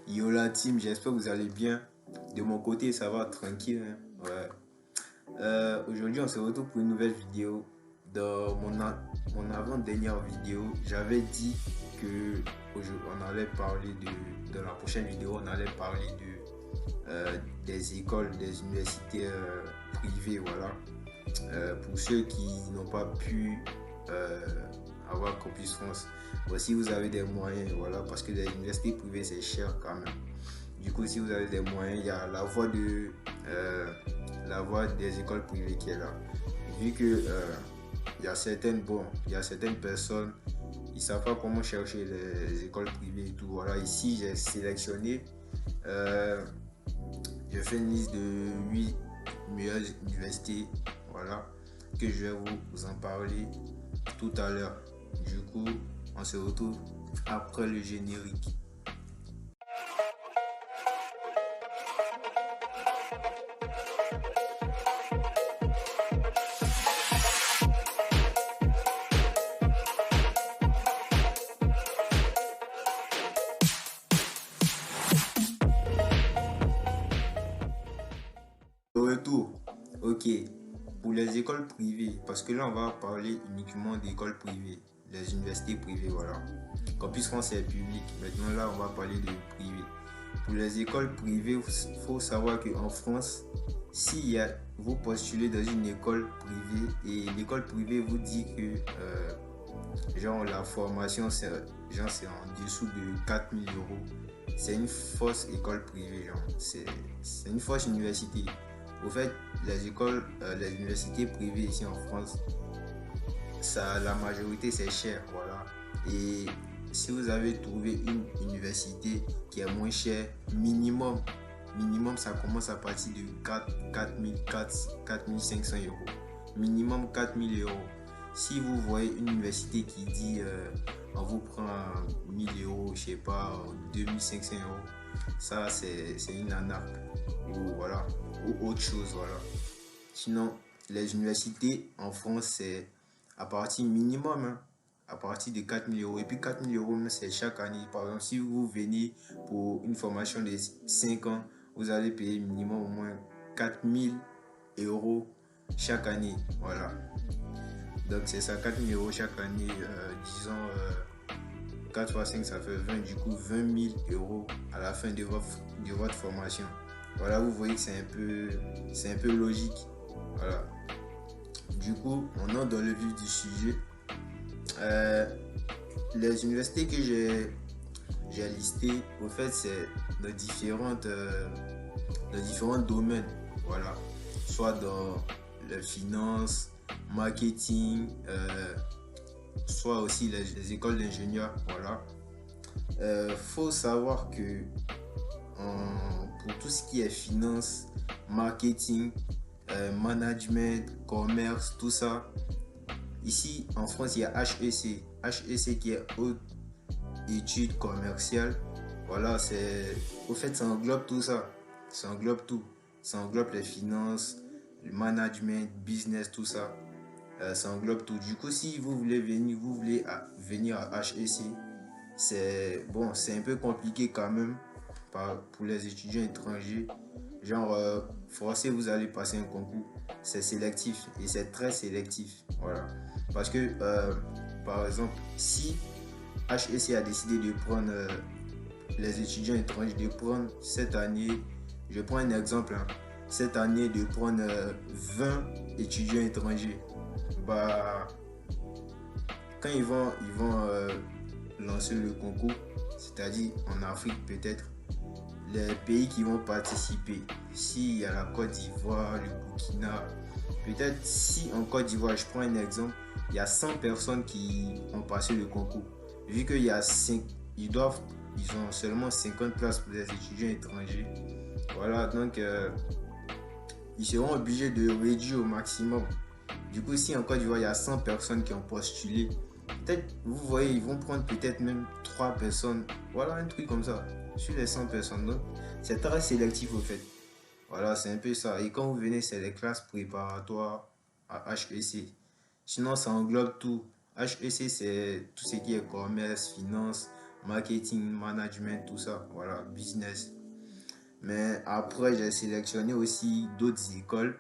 Yo la team, j'espère que vous allez bien. De mon côté, ça va tranquille, hein. Ouais. Aujourd'hui, on se retrouve pour une nouvelle vidéo. Dans mon avant-dernière vidéo, j'avais dit que on allait parler dans la prochaine vidéo, on allait parler des écoles, des universités privées, voilà. Pour ceux qui n'ont pas pu euh, avoir Campus France. Si vous avez des moyens, voilà, parce que les universités privées c'est cher quand même. Du coup, si vous avez des moyens, il y a la voie des écoles privées qui est là. Vu que il y a certaines personnes, ils savent pas comment chercher les écoles privées et tout. Voilà, ici j'ai sélectionné, euh, j'ai fait une liste de 8 meilleures universités, voilà, que je vais vous en parler tout à l'heure. Du coup, on se retrouve après le générique. De retour, ok, pour les écoles privées, parce que là on va parler uniquement d'écoles privées, les universités privées, voilà. Campus France est public, maintenant là on va parler de privé. Pour les écoles privées, il faut savoir qu'en France, si vous postulez dans une école privée et l'école privée vous dit que genre la formation c'est en dessous de 4 000 euros, c'est une fausse école privée, genre c'est une fausse université. Au fait, les universités privées ici en France, la majorité c'est cher, voilà. Et si vous avez trouvé une université qui est moins chère, minimum ça commence à partir de 4 500 euros. Minimum 4 000 euros. Si vous voyez une université qui dit on vous prend 1 000 euros, je sais pas, 2 500 euros, ça c'est une arnaque. Ou voilà, ou autre chose, voilà. Sinon, les universités en France, c'est à partir minimum, hein, à partir de 4 000 euros. Et puis 4 000 euros, c'est chaque année. Par exemple, si vous venez pour une formation de 5 ans, vous allez payer minimum au moins 4 000 euros chaque année. Voilà. Donc c'est ça, 4 000 euros chaque année. Disons 4 fois 5, ça fait 20. Du coup, 20 000 euros à la fin de votre formation. Voilà, vous voyez que c'est un peu logique. Voilà. Du coup, on entre dans le vif du sujet. Euh, les universités que j'ai listées, au fait, c'est dans différents domaines. Voilà. Soit dans la finance, marketing, soit aussi les écoles d'ingénieurs. Voilà. Faut savoir que pour tout ce qui est finance, marketing, management, commerce, tout ça, ici en France il y a HEC. HEC qui est haute études commerciales. Voilà, au fait ça englobe tout ça. Ça englobe tout. Ça englobe les finances, le management, business, tout ça. Ça englobe tout. Du coup, si vous voulez venir à HEC, c'est un peu compliqué quand même pour les étudiants étrangers. Genre, forcé, vous allez passer un concours. C'est sélectif et c'est très sélectif. Voilà. Parce que, par exemple, si HEC a décidé de prendre les étudiants étrangers, de prendre cette année, je prends un exemple, hein, cette année de prendre 20 étudiants étrangers, bah, quand ils vont lancer le concours, c'est-à-dire en Afrique peut-être, les pays qui vont participer, s'il y a la Côte d'Ivoire, le Burkina, peut-être si en Côte d'Ivoire, je prends un exemple, il y a 100 personnes qui ont passé le concours. Vu qu'il y a 5, ils ont seulement 50 places pour les étudiants étrangers. Voilà, donc ils seront obligés de réduire au maximum. Du coup, si en Côte d'Ivoire, il y a 100 personnes qui ont postulé, peut-être, vous voyez, ils vont prendre peut-être même 3 personnes. Voilà, un truc comme ça, sur les 100 personnes. Donc, c'est très sélectif au fait. Voilà, c'est un peu ça. Et quand vous venez, c'est les classes préparatoires à HEC. Sinon, ça englobe tout. HEC, c'est tout ce qui est commerce, finance, marketing, management, tout ça, voilà, business. Mais après, j'ai sélectionné aussi d'autres écoles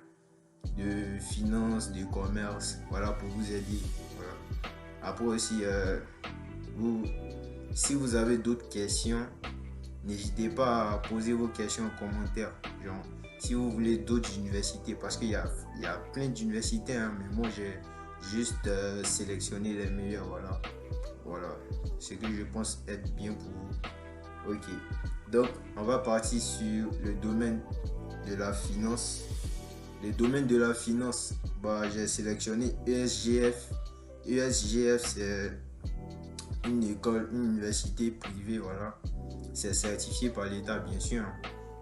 de finance, de commerce, voilà, pour vous aider. Voilà. Après aussi, vous, si vous avez d'autres questions, n'hésitez pas à poser vos questions en commentaire. Genre, si vous voulez d'autres universités, parce qu'il y a plein d'universités, hein, mais moi j'ai juste sélectionné les meilleures. Voilà, voilà, ce que je pense être bien pour vous. Ok, donc on va partir sur le domaine de la finance. Le domaine de la finance, bah, j'ai sélectionné ESGF. ESGF, c'est une école, une université privée, voilà. C'est certifié par l'État, bien sûr.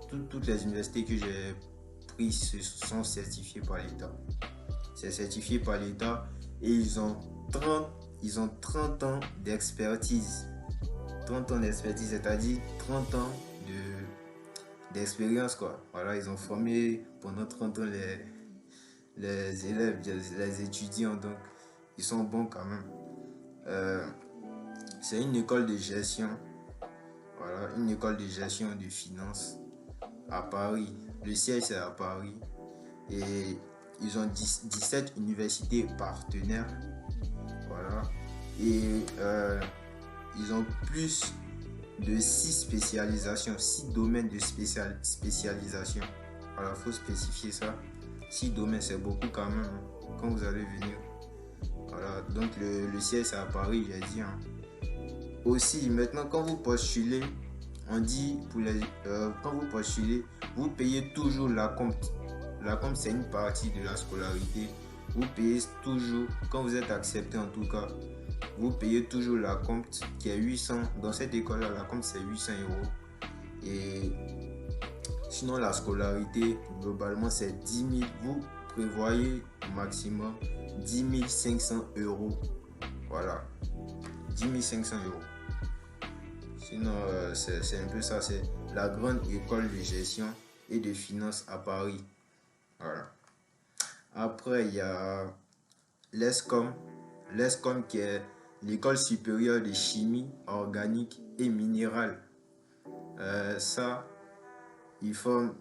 Toutes les universités que j'ai prises sont certifiées par l'État. C'est certifié par l'État et ils ont 30 ans d'expertise. 30 ans d'expertise, c'est-à-dire 30 ans d'expérience, quoi. Voilà, ils ont formé pendant 30 ans les élèves, les étudiants, donc ils sont bons quand même. Euh, c'est une école de gestion, voilà, une école de gestion de finances à Paris. Le siège c'est à Paris et ils ont 17 universités partenaires, voilà, et ils ont plus de 6 spécialisations, 6 domaines de spécialisation. Voilà, il faut spécifier ça. 6 domaines, c'est beaucoup quand même, hein, quand vous allez venir. Voilà, donc le siège c'est à Paris, j'ai dit. Hein. Aussi, maintenant, quand vous postulez, on dit, quand vous postulez, vous payez toujours la compte. La compte, c'est une partie de la scolarité. Vous payez toujours, quand vous êtes accepté en tout cas, vous payez toujours la compte qui est 800. Dans cette école-là, la compte c'est 800 euros. Et sinon, la scolarité, globalement, c'est 10 000. Vous prévoyez au maximum 10 500 euros. Voilà, 10 500 euros. Sinon, c'est un peu ça. C'est la grande école de gestion et de finance à Paris. Voilà. Après, il y a l'ESCOM. L'ESCOM qui est l'école supérieure de chimie organique et minérale. Ça, ils ont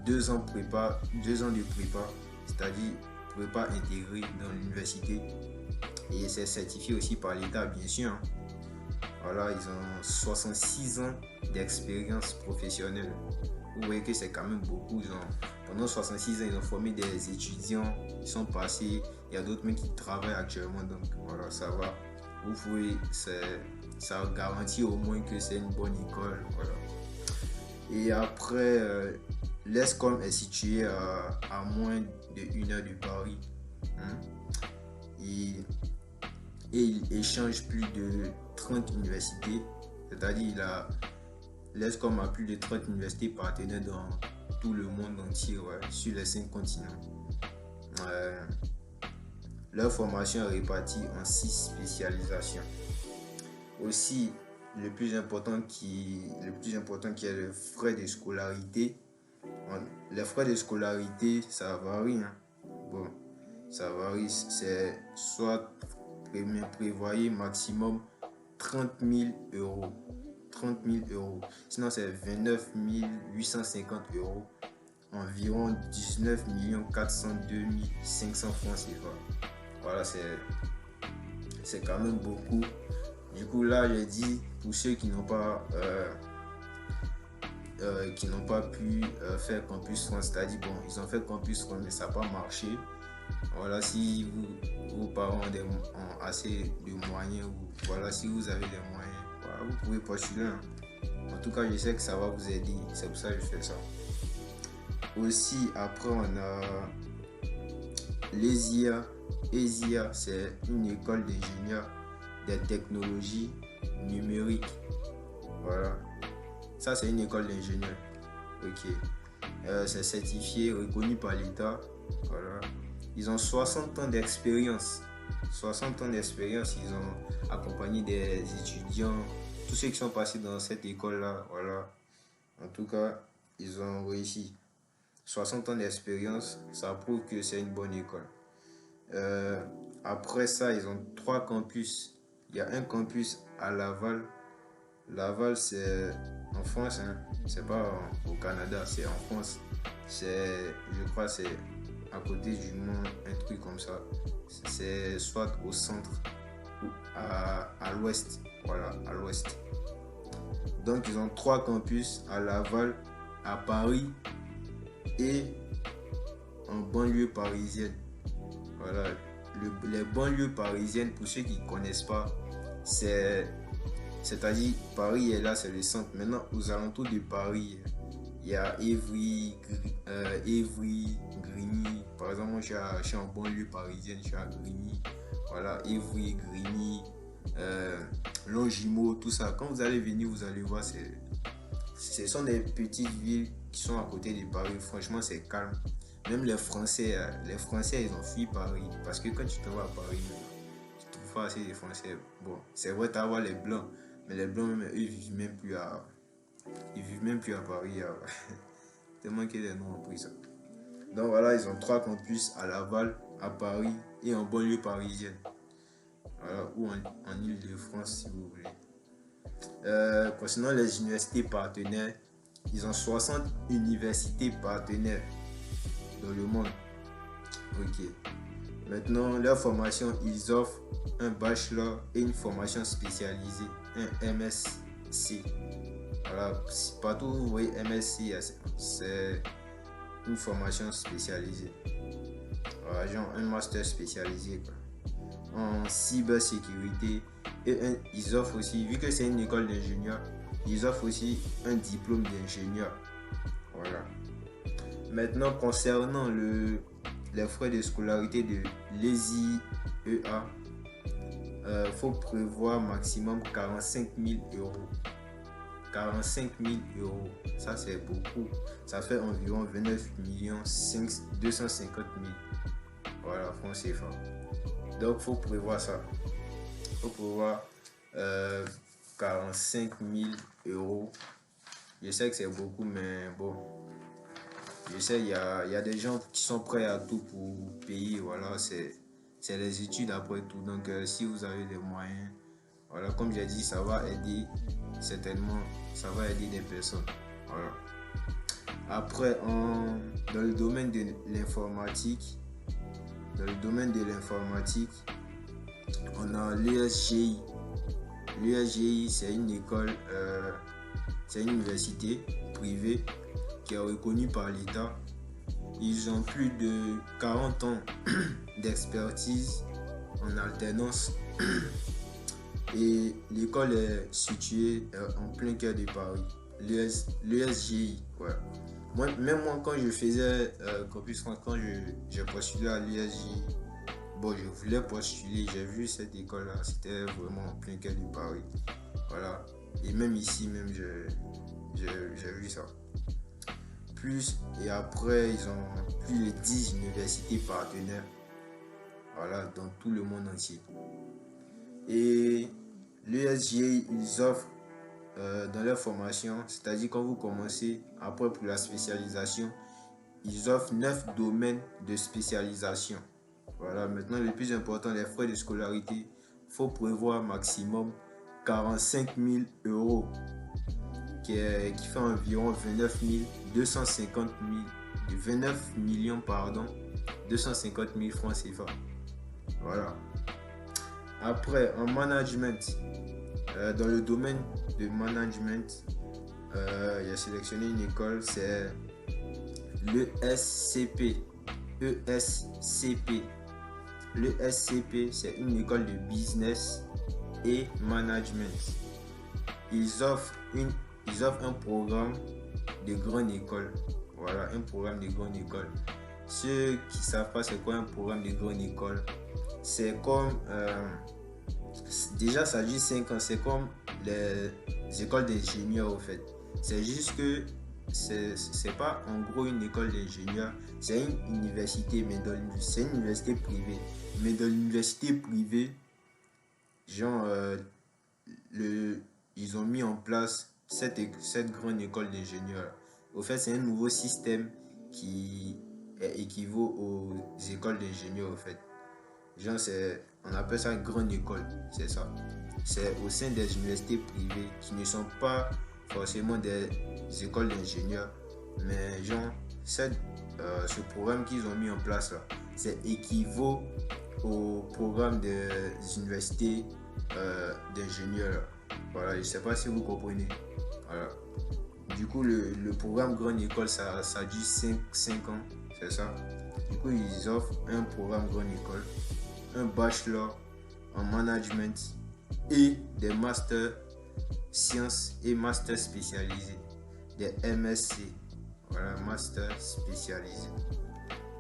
2 ans prépa, 2 ans de prépa, c'est-à-dire prépa intégrée dans l'université. Et c'est certifié aussi par l'État, bien sûr. Hein. Voilà, ils ont 66 ans d'expérience professionnelle. Vous voyez que c'est quand même beaucoup. Pendant 66 ans, ils ont formé des étudiants, ils sont passés. Il y a d'autres mecs qui travaillent actuellement, donc voilà, ça va. Vous pouvez, ça garantit au moins que c'est une bonne école. Voilà. Et après, l'ESCOM est situé à moins de 1 heure de Paris. Hein. Et il échange plus de 30 universités, c'est-à-dire l'ESCOM a plus de 30 universités partenaires dans tout le monde entier, ouais, sur les 5 continents. Leur formation est répartie en 6 spécialisations. Aussi, le plus important qui est le frais de scolarité. Les frais de scolarité, ça varie. Hein. Bon, ça varie. C'est soit prévoyez maximum 30 000 euros. 30 000 euros. Sinon, c'est 29 850 euros. Environ 19 402 500 francs CFA. Voilà, c'est quand même beaucoup. Du coup, là, j'ai dit pour ceux qui n'ont pas pu faire Campus France, c'est-à-dire, bon, ils ont fait Campus France, mais ça n'a pas marché. Voilà, si vos parents ont assez de moyens, ou voilà, si vous avez des moyens, voilà, vous pouvez postuler. Hein. En tout cas, je sais que ça va vous aider, c'est pour ça que je fais ça. Aussi, après, on a l'ESIA. ESIA, c'est une école d'ingénieurs des technologies numériques. Voilà. Ça, c'est une école d'ingénieurs. Ok. C'est certifié, reconnu par l'État. Voilà. Ils ont 60 ans d'expérience. 60 ans d'expérience. Ils ont accompagné des étudiants. Tous ceux qui sont passés dans cette école-là. Voilà. En tout cas, ils ont réussi. 60 ans d'expérience, ça prouve que c'est une bonne école. Après ça, ils ont 3 campus. Il y a un campus à Laval. Laval, c'est en France, hein. C'est pas au Canada, c'est en France. Je crois, c'est à côté du Mont, un truc comme ça. C'est soit au centre ou à l'ouest. Voilà, à l'ouest. Donc, ils ont 3 campus à Laval, à Paris et en banlieue parisienne. Voilà, les banlieues parisiennes, pour ceux qui ne connaissent pas, c'est-à-dire Paris est là, c'est le centre. Maintenant, aux alentours de Paris, il y a Évry, Grigny. Par exemple, moi, je suis en banlieue parisienne, je suis à Grigny. Voilà, Évry, Grigny, Longjumeau, tout ça. Quand vous allez venir, vous allez voir, ce sont des petites villes qui sont à côté de Paris. Franchement, c'est calme. Même les Français, ils ont fui Paris. Parce que quand tu te vas à Paris, tu trouves pas assez de Français. Bon, c'est vrai, tu vas les Blancs. Mais les Blancs, même, eux, ils vivent même plus à Paris. Tellement que les noms ont pris ça. Donc voilà, ils ont 3 campus à Laval, à Paris et en banlieue parisienne. Voilà, ou en Île-de-France, si vous voulez. Concernant les universités partenaires, ils ont 60 universités partenaires dans le monde. Ok. Maintenant, leur formation, ils offrent un bachelor et une formation spécialisée, un MSc. Voilà, partout où vous voyez MSc, c'est une formation spécialisée. Voilà, genre un master spécialisé quoi, en cybersécurité. Et ils offrent aussi, vu que c'est une école d'ingénieur, ils offrent aussi un diplôme d'ingénieur. Voilà. Maintenant, concernant les frais de scolarité de l'ESI-EA, faut prévoir maximum 45 000 euros. 45 000 euros, ça c'est beaucoup. Ça fait environ 29 250 000. Voilà, francs CFA. Donc, faut prévoir ça. Faut prévoir 45 000 euros. Je sais que c'est beaucoup, mais bon. Je sais, il y a des gens qui sont prêts à tout pour payer. Voilà, c'est les études après tout. Donc, si vous avez des moyens, voilà, comme j'ai dit, ça va aider, certainement, ça va aider des personnes. Voilà. Après, dans le domaine de l'informatique, on a l'ESGI. L'ESGI, c'est une école, c'est une université privée qui est reconnue par l'État. Ils ont plus de 40 ans d'expertise en alternance. Et l'école est située en plein cœur de Paris. L'ESGI, ouais. Même moi, quand je faisais Campus France, quand j'ai postulé à l'ESGI, bon, je voulais postuler, j'ai vu cette école-là, c'était vraiment en plein cœur de Paris. Voilà. Et même ici, même, j'ai vu ça. Et après, ils ont plus de 10 universités partenaires. Voilà, dans tout le monde entier. Et l'ESGI, ils offrent dans leur formation, c'est-à-dire quand vous commencez, après pour la spécialisation, ils offrent 9 domaines de spécialisation. Voilà, maintenant le plus important, les frais de scolarité, il faut prévoir maximum 45 000 euros, qui fait environ 29 millions, 250 000 francs CFA. Voilà. Après, en management, dans le domaine de management, il a sélectionné une école, c'est l'ESCP. L'ESCP, c'est une école de business et management. Ils offrent un programme de grande école. Voilà, un programme de grande école. Ceux qui ne savent pas c'est quoi un programme de grande école, c'est comme déjà ça dure 5 ans, c'est comme les écoles d'ingénieurs au fait. C'est juste que c'est pas en gros une école d'ingénieurs, c'est une université, mais c'est une université privée. Mais dans l'université privée, genre ils ont mis en place cette grande école d'ingénieurs. Au fait, c'est un nouveau système qui équivaut aux écoles d'ingénieurs au fait. Genre, c'est On appelle ça grande école, c'est ça. C'est au sein des universités privées qui ne sont pas forcément des écoles d'ingénieurs, mais genre, ce programme qu'ils ont mis en place là, c'est équivaut au programme des universités d'ingénieurs. Voilà, je ne sais pas si vous comprenez. Voilà. Du coup, le programme grande école, ça dure 5 ans, c'est ça. Du coup, ils offrent un programme grande école, un bachelor en management et des masters sciences et masters spécialisés, des MSc. Voilà, master spécialisé.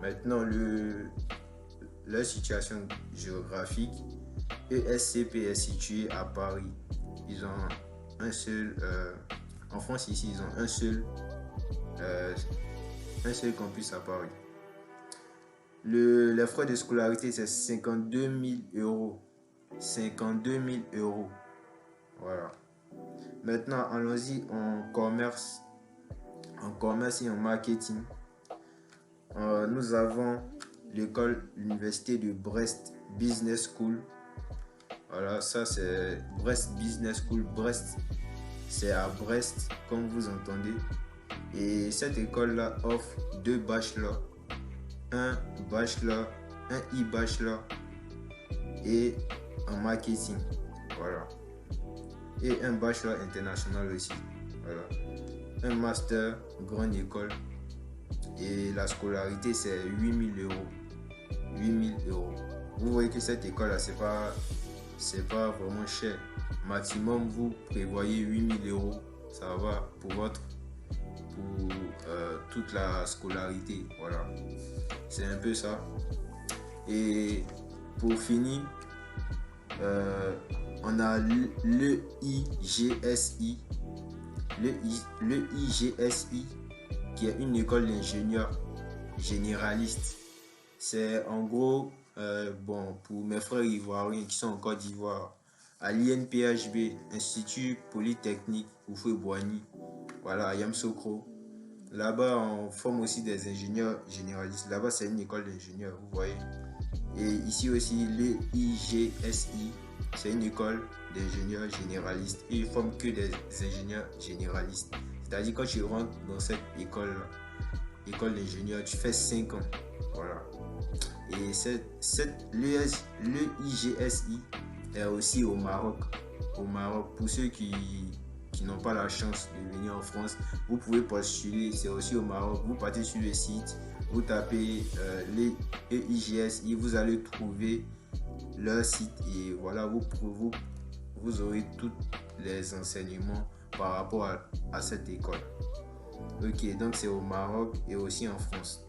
Maintenant, leur situation géographique, ESCP est situé à Paris. Ils ont un seul, en France ici, ils ont un seul campus à Paris. Les frais de scolarité, c'est 52 000 euros. 52 000 euros. Voilà. Maintenant, allons-y en commerce et en marketing. Nous avons l'université de Brest Business School. Voilà, ça c'est Brest Business School. Brest, c'est à Brest, comme vous entendez. Et cette école-là offre 2 bachelors, un bachelor, un e-bachelor et en marketing. Voilà. Et un bachelor international aussi. Voilà. Un master, grande école. Et la scolarité, c'est 8 000 euros. 8 000 euros. Vous voyez que cette école-là, c'est pas vraiment cher. Maximum, vous prévoyez 8 000 euros. Ça va pour toute la scolarité. Voilà. C'est un peu ça. Et pour finir, on a le IGSI. Le IGSI, qui est une école d'ingénieurs généralistes. C'est en gros, pour mes frères ivoiriens qui sont en Côte d'Ivoire, à l'INPHB, Institut Polytechnique Houphouët-Boigny, voilà, à Yamoussoukro. Là-bas, on forme aussi des ingénieurs généralistes. Là-bas, c'est une école d'ingénieurs, vous voyez. Et ici aussi, le IGSI, c'est une école d'ingénieurs généralistes. Et ils forment que des ingénieurs généralistes. C'est-à-dire, quand tu rentres dans cette école d'ingénieurs, tu fais 5 ans. Voilà. Et le IGSI est aussi au Maroc. Au Maroc, pour ceux qui n'ont pas la chance de venir en France, vous pouvez postuler. C'est aussi au Maroc. Vous partez sur le site, vous tapez les IGSI, vous allez trouver leur site et voilà, vous aurez tous les enseignements par rapport à cette école. Ok, donc c'est au Maroc et aussi en France.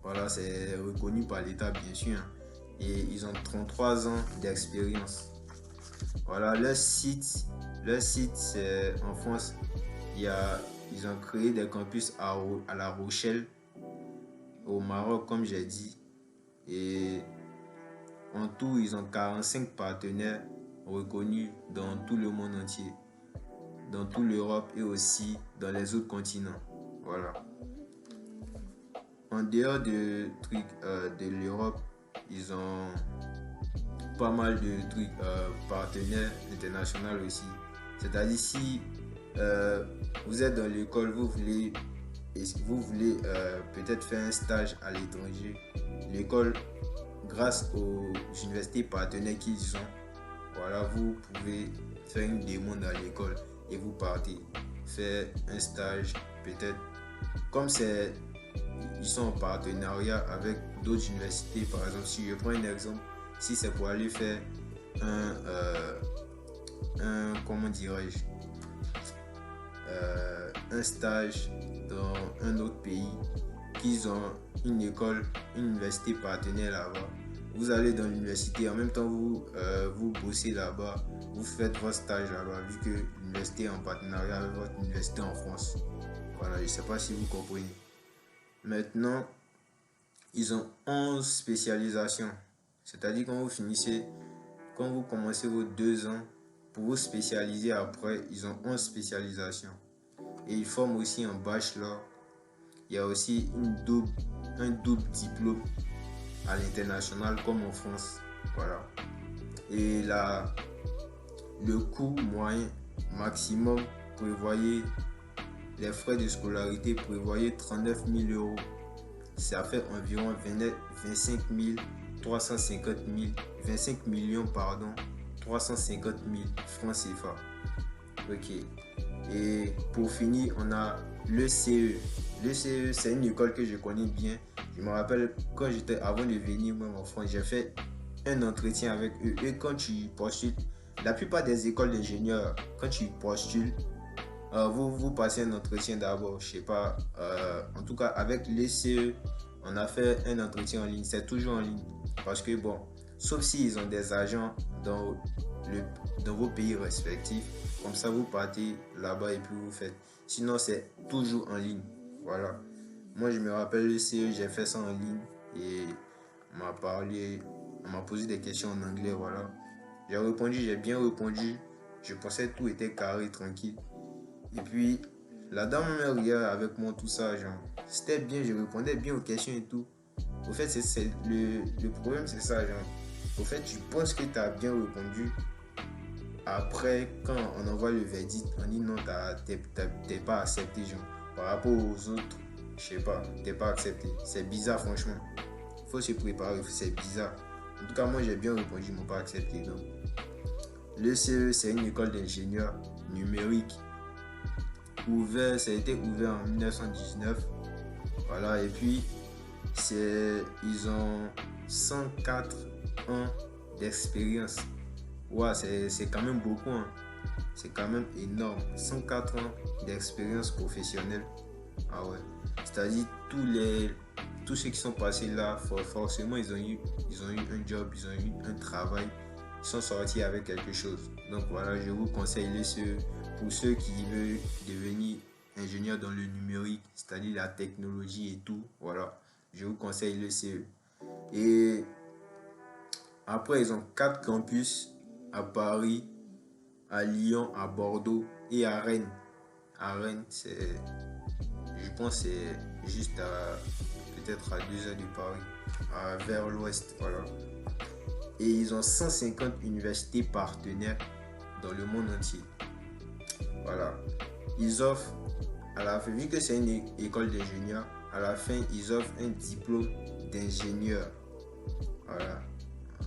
Voilà, c'est reconnu par l'État, bien sûr. Et ils ont 33 ans d'expérience. Voilà, leur site c'est en France. Ils ont créé des campus à La Rochelle, au Maroc, comme j'ai dit. Et en tout, ils ont 45 partenaires reconnus dans tout le monde entier, dans toute l'Europe et aussi dans les autres continents. Voilà. En dehors de l'Europe, ils ont pas mal de partenaires internationaux aussi. C'est-à-dire si vous êtes dans l'école, vous voulez peut-être faire un stage à l'étranger, l'école, grâce aux universités partenaires qu'ils ont, voilà, vous pouvez faire une demande à l'école et vous partez faire un stage, peut-être comme ils sont en partenariat avec d'autres universités. Par exemple, si je prends un exemple, si c'est pour aller faire comment dirais-je, un stage dans un autre pays, qu'ils ont une université partenaire là-bas, vous allez dans l'université, en même temps vous bossez là-bas, vous faites votre stage là-bas, vu que l'université est en partenariat avec votre université en France. Voilà, je ne sais pas si vous comprenez. Maintenant, ils ont 11 spécialisations. C'est-à-dire quand vous commencez vos 2 ans, pour vous spécialiser après, ils ont 11 spécialisations. Et ils forment aussi un bachelor. Il y a aussi un double diplôme à l'international comme en France. Voilà. Et le coût moyen maximum, prévoyez les frais de scolarité, prévoyez 39 000 euros. Ça fait environ 25 millions, 350 000 francs CFA. Ok. Et pour finir, on a le CE. Le CE, c'est une école que je connais bien. Je me rappelle quand avant de venir même en France, j'ai fait un entretien avec eux. Et quand tu postules, la plupart des écoles d'ingénieurs, quand tu postules, vous passez un entretien d'abord. Je sais pas. En tout cas, avec le CE, on a fait un entretien en ligne. C'est toujours en ligne. Parce que bon, sauf s'ils ont des agents dans vos pays respectifs. Comme ça, vous partez là-bas et puis vous faites. Sinon, c'est toujours en ligne. Voilà. Moi, je me rappelle le CE, j'ai fait ça en ligne et on m'a posé des questions en anglais. Voilà. J'ai répondu, j'ai bien répondu. Je pensais que tout était carré, tranquille. Et puis, la dame me regarde avec moi, tout ça, genre. C'était bien, je répondais bien aux questions et tout. Au fait, le problème, c'est ça, genre. Au fait, tu penses que tu as bien répondu. Après, quand on envoie le verdict, on dit non, t'es pas accepté, genre. Par rapport aux autres, je sais pas, t'es pas accepté. C'est bizarre, franchement. Faut se préparer, c'est bizarre. En tout cas, moi, j'ai bien répondu, ils m'ont pas accepté. Donc, le CE, c'est une école d'ingénieur numérique. Ça a été ouvert en 1919. Voilà, et puis, ils ont 104 ans d'expérience. Ouais, c'est quand même beaucoup, hein. C'est quand même énorme. 104 ans d'expérience professionnelle. Ah ouais. C'est-à-dire tous ceux qui sont passés là, forcément ils ont eu un job, ils ont eu un travail, ils sont sortis avec quelque chose. Donc voilà, je vous conseille pour ceux qui veulent devenir ingénieur dans le numérique, c'est-à-dire la technologie et tout. Voilà, je vous conseille le CE. Et après, ils ont 4 campus à Paris, à Lyon, à Bordeaux et à Rennes. À Rennes, je pense que c'est juste peut-être à 2 heures de Paris, vers l'ouest. Voilà. Et ils ont 150 universités partenaires dans le monde entier. Voilà. Ils offrent, à la fin, vu que c'est une école d'ingénieurs, à la fin, ils offrent un diplôme d'ingénieur. Voilà.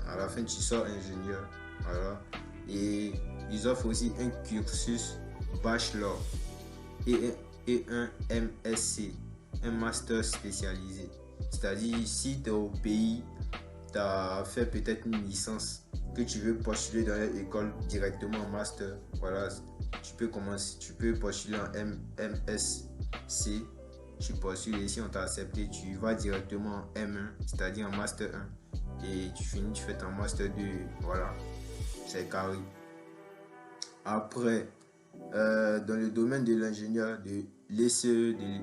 À la fin, tu sors ingénieur. Voilà. Et ils offrent aussi un cursus bachelor et un MSc, un master spécialisé. C'est-à-dire, si tu es au pays, tu as fait peut-être une licence que tu veux postuler dans l'école directement en master. Voilà, tu peux postuler en MSc. Tu postules et si on t'a accepté, tu vas directement en M1, c'est-à-dire en master 1. Et tu finis, tu fais ton master 2. Voilà, c'est carré. Après, dans le domaine de l'ingénieur, de l'ECE, de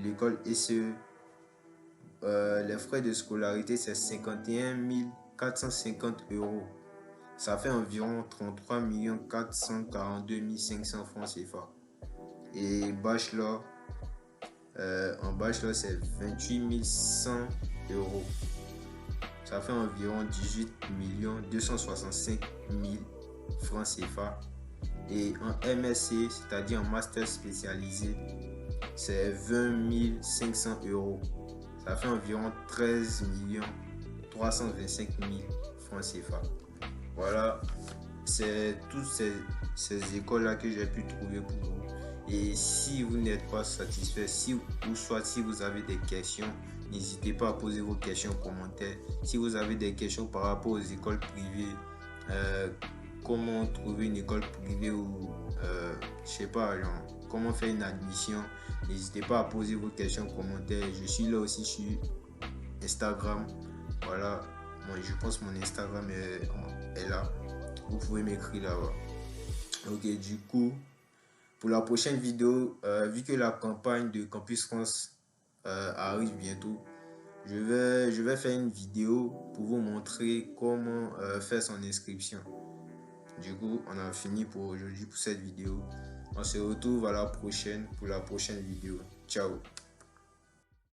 l'école ECE, les frais de scolarité, c'est 51 450 euros. Ça fait environ 33 442 500 francs CFA. Et bachelor, en bachelor, c'est 28 100 euros. Ça fait environ 18 265 000 francs CFA. Et en MSc, c'est-à-dire en master spécialisé, c'est 20 500 euros. Ça fait environ 13 325 000 francs CFA. Voilà, c'est toutes ces écoles-là que j'ai pu trouver pour vous. Et si vous n'êtes pas satisfait, si vous avez des questions, n'hésitez pas à poser vos questions en commentaire. Si vous avez des questions par rapport aux écoles privées, comment trouver une école privée ou je sais pas, genre, comment faire une admission, n'hésitez pas à poser vos questions en commentaire. Je suis là aussi sur Instagram. Voilà, moi je pense que mon Instagram est là. Vous pouvez m'écrire là-bas. Ok, du coup, pour la prochaine vidéo, vu que la campagne de Campus France arrive bientôt, je vais faire une vidéo pour vous montrer comment faire son inscription. Du coup, on a fini pour aujourd'hui pour cette vidéo. On se retrouve à la prochaine pour la prochaine vidéo. Ciao.